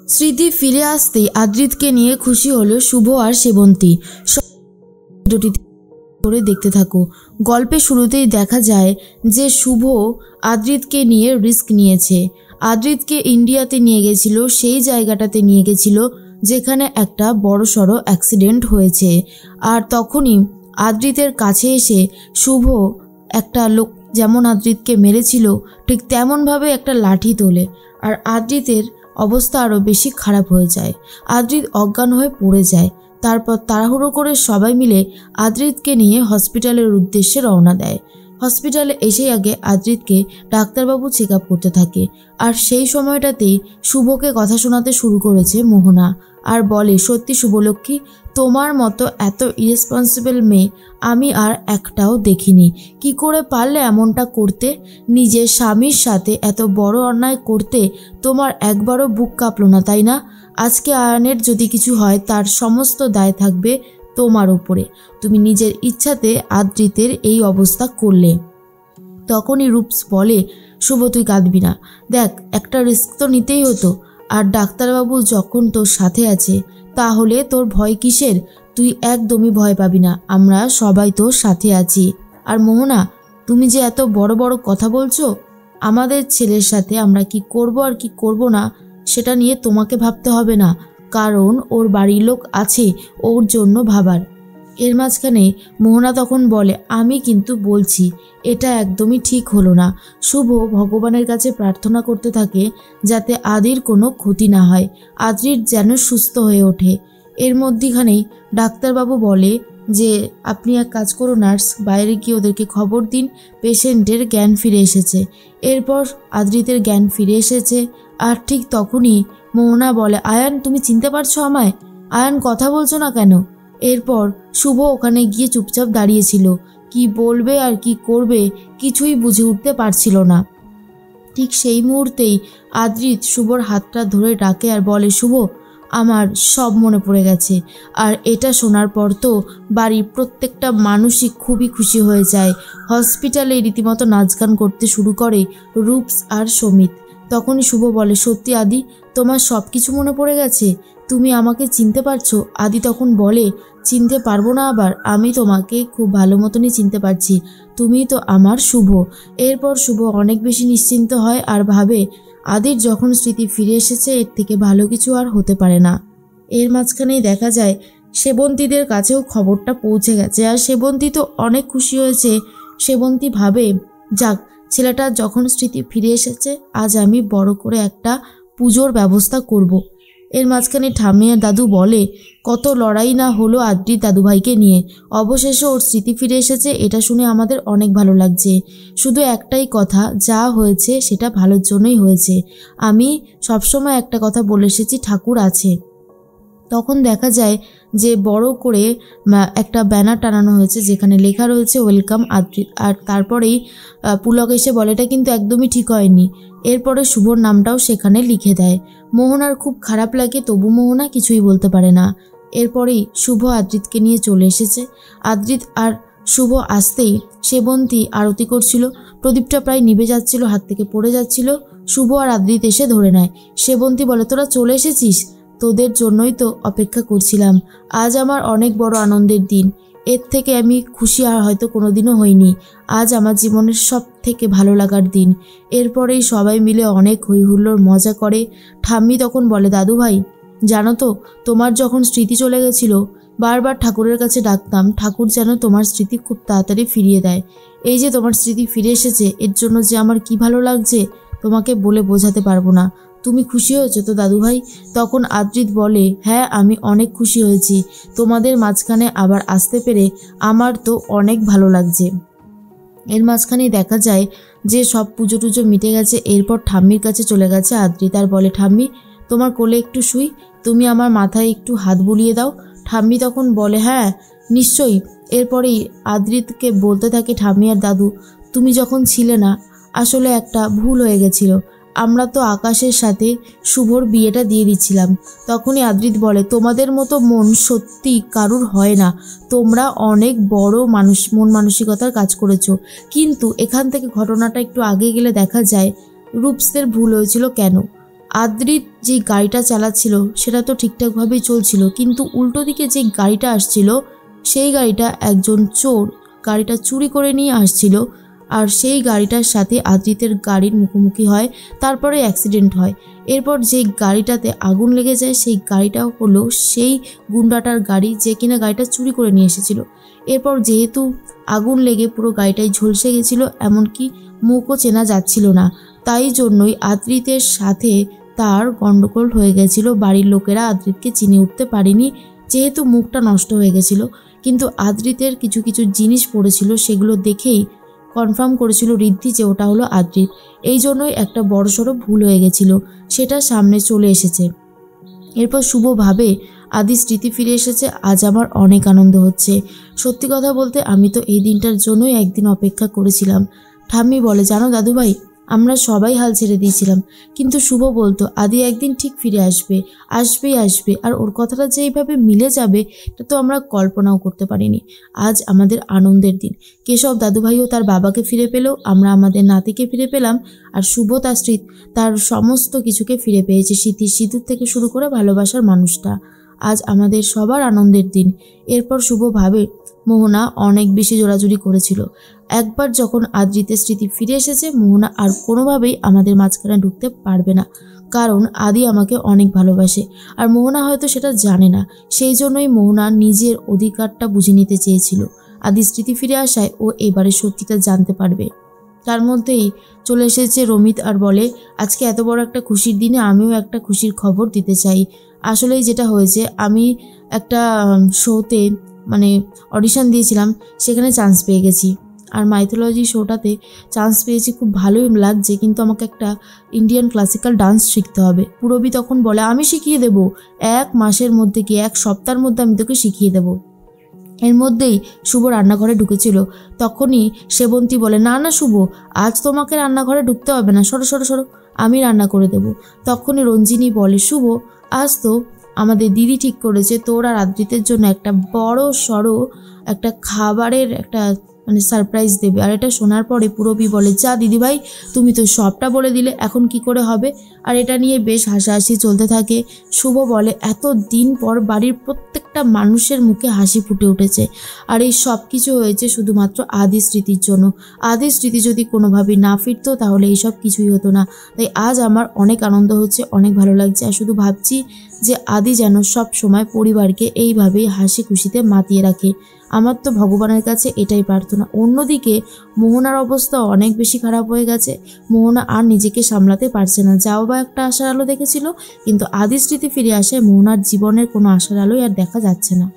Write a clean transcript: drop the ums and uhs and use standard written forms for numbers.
স্মৃতি ফিরে আসতেই আদ্রিতকে নিয়ে খুশি হলো শুভ আর সেবন্তী। ভিডিওটি করে দেখতে থাকো। গল্পের শুরুতেই দেখা যায় যে শুভ আদ্রিতকে নিয়ে রিস্ক নিয়েছে। আদ্রিতকে ইন্ডিয়াতে নিয়ে গেছিল, সেই জায়গাটাতে নিয়ে গেছিল যেখানে একটা বড়সড় অ্যাক্সিডেন্ট হয়েছে। আর তখনই আদ্রিতের কাছে এসে শুভ একটা লোক যেমন আদ্রিতকে মেরেছিল ঠিক তেমনভাবে একটা লাঠি তোলে, আর আদ্রিতের অবস্থা আরও বেশি খারাপ হয়ে যায়। আদ্রিত অজ্ঞান হয়ে পড়ে যায়। তারপর তাড়াহুড়ো করে সবাই মিলে আদ্রিতকে নিয়ে হসপিটালের উদ্দেশ্যে রওনা দেয়। হসপিটালে এসে আগে আদ্রিতকে ডাক্তারবাবু চেক আপ করতে থাকে, আর সেই সময়টাতেই শুভকে কথা শোনাতে শুরু করেছে মোহনা, আর বলে, সত্যি শুভলক্ষ্মী, তোমার মতো এত ইরেসপন্সিবল মেয়ে আমি আর একটাও দেখিনি। কি করে পারলে এমনটা করতে? নিজের স্বামীর সাথে এত বড় অন্যায় করতে তোমার একবারও বুক কাঁপলো না, তাই না? আজকে আয়ানের যদি কিছু হয় তার সমস্ত দায় থাকবে তোমার উপরে। তুমি নিজের ইচ্ছাতে আদ্রিতের এই অবস্থা করলে। তখনই রূপস বলে, শুভ তুই কাঁদবি না, দেখ একটা রিস্ক তো নিতেই হতো, আর ডাক্তারবাবু যখন তোর সাথে আছে তাহলে তোর ভয় কিসের? তুই একদমই ভয় পাবি না, আমরা সবাই তোর সাথে আছি। আর মোহনা, তুমি যে এত বড় বড় কথা বলছো, আমাদের ছেলের সাথে আমরা কি করব আর কি করব না সেটা নিয়ে তোমাকে ভাবতে হবে না, কারণ ওর বাড়ির লোক আছে ওর জন্য ভাবার। এর মাঝখানে মোহনা তখন বলে, আমি কিন্তু বলছি এটা একদমই ঠিক হলো না। শুভ ভগবানের কাছে প্রার্থনা করতে থাকে যাতে আদির কোনো ক্ষতি না হয়, আদ্রিত যেন সুস্থ হয়ে ওঠে। এর মধ্যেখানেই ডাক্তারবাবু বলে যে আপনি এক কাজ করুন নার্স, বাইরে গিয়ে ওদেরকে খবর দিন পেশেন্টের জ্ঞান ফিরে এসেছে। এরপর আদ্রিতের জ্ঞান ফিরে এসেছে, আর ঠিক তখনই মোহনা বলে, আয়ান তুমি চিনতে পারছো আমায়? আয়ান কথা বলছো না কেন? এরপর শুভ ওখানে গিয়ে চুপচাপ দাঁড়িয়েছিল, কি বলবে আর কি করবে কিছুই বুঝে উঠতে পারছিল না। ঠিক সেই মুহূর্তেই আদ্রিত শুভর হাতটা ধরে ডাকে আর বলে, শুভ আমার সব মনে পড়ে গেছে। আর এটা শোনার পর তো বাড়ির প্রত্যেকটা মানুষই খুবই খুশি হয়ে যায়। হসপিটালে রীতিমতো নাচ গান করতে শুরু করে রূপস আর সমিত। তখনই শুভ বলে, সত্যি আদি, তোমার সব কিছু মনে পড়ে গেছে? তুমি আমাকে চিনতে পারছো? আদি তখন বলে, চিনতে পারবো না আবার? আমি তোমাকে খুব ভালো মতনই চিনতে পারছি, তুমি তো আমার শুভ। এরপর শুভ অনেক বেশি নিশ্চিন্ত হয় আর ভাবে আদির যখন স্মৃতি ফিরে এসেছে এর থেকে ভালো কিছু আর হতে পারে না। এর মাঝখানেই দেখা যায় সেবন্তীদের কাছেও খবরটা পৌঁছে গেছে, আর সেবন্তী তো অনেক খুশি হয়েছে। সেবন্তী ভাবে, যাক, ছেলেটার যখন স্মৃতি ফিরে এসেছে আজ আমি বড় করে একটা পুজোর ব্যবস্থা করব। এর মাঝখানে ঠাম্মি আর দাদু বলে, কত লড়াই না হলো আদ্রিত দাদুভাইকে নিয়ে, অবশেষে ওর স্মৃতি ফিরে এসেছে, এটা শুনে আমাদের অনেক ভালো লাগছে। শুধু একটাই কথা, যা হয়েছে সেটা ভালোর জন্যই হয়েছে। আমি সবসময় একটা কথা বলে এসেছি, ঠাকুর আছে। তখন দেখা যায় যে বড় করে একটা ব্যানার টানানো হয়েছে যেখানে লেখা রয়েছে ওয়েলকাম আদ্রিত। আর তারপরেই পুলক এসে বলে, এটা কিন্তু একদমই ঠিক হয়নি। এরপরে শুভর নামটাও সেখানে লিখে দেয়। মোহনার খুব খারাপ লাগে, তবু মোহনা কিছুই বলতে পারে না। এরপরেই শুভ আদ্রিতকে নিয়ে চলে এসেছে। আদ্রিত আর শুভ আসতেই সেবন্তী আরতি করছিল, প্রদীপটা প্রায় নিভে যাচ্ছিল, হাত থেকে পড়ে যাচ্ছিল। শুভ আর আদ্রিত এসে ধরে নেয়। সেবন্তী বলে, তোরা চলে এসেছিস, তোদের জন্যই তো অপেক্ষা করছিলাম। আজ আমার অনেক বড় আনন্দের দিন, এর থেকে আমি খুশি আর হয়তো কোনোদিনও হইনি। আজ আমার জীবনের সব থেকে ভালো লাগার দিন। এরপরেই সবাই মিলে অনেক হই হুল্লোড় মজা করে। ঠাম্মি তখন বলে, দাদু ভাই জানো তো, তোমার যখন স্মৃতি চলে গেছিল বারবার ঠাকুরের কাছে ডাকতাম, ঠাকুর যেন তোমার স্মৃতি খুব তাড়াতাড়ি ফিরিয়ে দেয়। এই যে তোমার স্মৃতি ফিরে এসেছে এর জন্য যে আমার কি ভালো লাগছে তোমাকে বলে বোঝাতে পারবো না। তুমি খুশি হয়েছো তো দাদু ভাই? তখন আদ্রিত বলে, হ্যাঁ আমি অনেক খুশি হয়েছি, তোমাদের মাঝখানে আবার আসতে পেরে আমার তো অনেক ভালো লাগছে। এর মাঝখানেই দেখা যায় যে সব পুজো টুজো মিটে গেছে। এরপর ঠাম্মির কাছে চলে গেছে আদ্রিত আর বলে, ঠাম্মি তোমার কোলে একটু শুই, তুমি আমার মাথায় একটু হাত বুলিয়ে দাও। ঠাম্মি তখন বলে, হ্যাঁ নিশ্চয়ই। এরপরেই আদ্রিতকে বলতে থাকে, ঠাম্মি আর দাদু তুমি যখন ছিলে না আসলে একটা ভুল হয়ে গেছিল, আমরা তো আকাশের সাথে শুভর বিয়েটা দিয়ে দিচ্ছিলাম। তখনই আদ্রিত বলে, তোমাদের মতো মন সত্যি কারুর হয় না, তোমরা অনেক বড় মন মানসিকতার কাজ করেছো। কিন্তু এখান থেকে ঘটনাটা একটু আগে গেলে দেখা যায় রূপসদের ভুল হয়েছিল কেন। আদ্রিত যে গাড়িটা চালাচ্ছিল সেটা তো ঠিকঠাকভাবেই চলছিল, কিন্তু উল্টো দিকে যে গাড়িটা আসছিল সেই গাড়িটা একজন চোর গাড়িটা চুরি করে নিয়ে আসছিল, আর সেই গাড়িটার সাথে আদ্রিতের গাড়ির মুখোমুখি হয়, তারপরে অ্যাক্সিডেন্ট হয়। এরপর যে গাড়িটাতে আগুন লেগে যায় সেই গাড়িটা হলো সেই গুন্ডাটার গাড়ি যে কিনা গাড়িটা চুরি করে নিয়ে এসেছিল। এরপর যেহেতু আগুন লেগে পুরো গাড়িটাই ঝলসে গেছিল, এমনকি মুখও চেনা যাচ্ছিল না, তাই জন্যই আদ্রিতের সাথে তার গন্ডগোল হয়ে গেছিল। বাড়ির লোকেরা আদ্রিতকে চিনে উঠতে পারেনি যেহেতু মুখটা নষ্ট হয়ে গেছিল, কিন্তু আদ্রিতের কিছু কিছু জিনিস পড়েছিল সেগুলো দেখেই কনফার্ম করেছিল ঋদ্ধি যে ওটা হলো আদ্রিত। এই জন্যই একটা বড়সড় ভুল হয়ে গেছিল, সেটা সামনে চলে এসেছে। এরপর শুভ ভাবে আদি স্মৃতি ফিরে এসেছে, আজ আমার অনেক আনন্দ হচ্ছে। সত্যি কথা বলতে আমি তো এই দিনটার জন্যই একদিন অপেক্ষা করেছিলাম। ঠাম্মি বলে, জানো দাদুভাই, আমরা সবাই হাল ছেড়ে দিয়েছিলাম, কিন্তু শুভ বলতো আদি একদিন ঠিক ফিরে আসবে, আসবেই আসবে, আর ওর কথাটা যে এইভাবে মিলে যাবে এটা তো আমরা কল্পনাও করতে পারিনি। আজ আমাদের আনন্দের দিন। কেশব দাদুভাইও তার বাবাকে ফিরে পেল, আমরা আমাদের নাতিকে ফিরে পেলাম, আর শুভ তার স্ত্রী তার সমস্ত কিছুকে ফিরে পেয়েছে, স্মৃতির সিঁদুর থেকে শুরু করে ভালোবাসার মানুষটা। আজ আমাদের সবার আনন্দের দিন। এরপর শুভ ভাবে মোহনা অনেক বেশি জোরাজুরি করেছিল। একবার যখন আদ্রিতের স্মৃতি ফিরে এসেছে, মোহনা আর কোনোভাবেই আমাদের মাঝখানে ঢুকতে পারবে না, কারণ আদি আমাকে অনেক ভালোবাসে, আর মোহনা হয়তো সেটা জানে না। সেই জন্যই মোহনা নিজের অধিকারটা বুঝে নিতে চেয়েছিল। আদি স্মৃতি ফিরে আসায় ও এবারে সত্যিটা জানতে পারবে। তার মধ্যেই চলে এসেছে রমিত আর বলে, আজকে এত বড় একটা খুশির দিনে আমিও একটা খুশির খবর দিতে চাই। আসলেই যেটা হয়েছে, আমি একটা শোতে মানে অডিশন দিয়েছিলাম, সেখানে চান্স পেয়ে গেছি, আর মাইথোলজি শোটাতে চান্স পেয়েছি, খুব ভালোই লাগছে, কিন্তু আমাকে একটা ইন্ডিয়ান ক্লাসিক্যাল ডান্স শিখতে হবে। পূরবী তখন বলে, আমি শিখিয়ে দেবো, 1 মাসের মধ্যে কি 1 সপ্তাহের মধ্যে আমি তোকে শিখিয়ে দেবো। এর মধ্যেই শুভ রান্নাঘরে ঢুকেছিল, তখনই সেবন্তী বলে, না না শুভ, আজ তোমাকে রান্নাঘরে ঢুকতে হবে না, সরো সরো সরো, আমি রান্না করে দেবো। তখনই রঞ্জিনী বলে, শুভ, আজ তো আমাদের দিদি ঠিক করেছে তোর আর আদ্রিতের জন্য একটা বড় সড়ো একটা খাবারের একটা সারপ্রাইজ দেবে। আর এটা শোনার পরে পূরবী বলে, যা দিদিভাই, তুমি তো সবটা বলে দিলে, এখন কি করে হবে? আর এটা নিয়ে বেশ হাসাহাসি চলতে থাকে। শুভ বলে, এত দিন পর বাড়ির প্রত্যেকটা মানুষের মুখে হাসি ফুটে উঠেছে, আর এই সব কিছু হয়েছে শুধুমাত্র আদি স্মৃতির জন্য। আদি স্মৃতি যদি কোনোভাবেই না ফিরতো তাহলে এইসব কিছুই হতো না। তাই আজ আমার অনেক আনন্দ হচ্ছে, অনেক ভালো লাগছে, আর শুধু ভাবছি যে আদি যেন সব সময় পরিবারকে এইভাবেই হাসি খুশিতে মাতিয়ে রাখে। আমার তো ভগবানের কাছে এটাই প্রার্থনা। অন্যদিকে মোহনার অবস্থা অনেক বেশি খারাপ হয়ে গেছে। মোহনা আর নিজেকে সামলাতে পারছে না। যাও বা একটা আশার আলো দেখেছিল, কিন্তু আদি স্মৃতি ফিরে আসে, মোহনার জীবনের কোনো আশার আলোই আর দেখা যাচ্ছে না।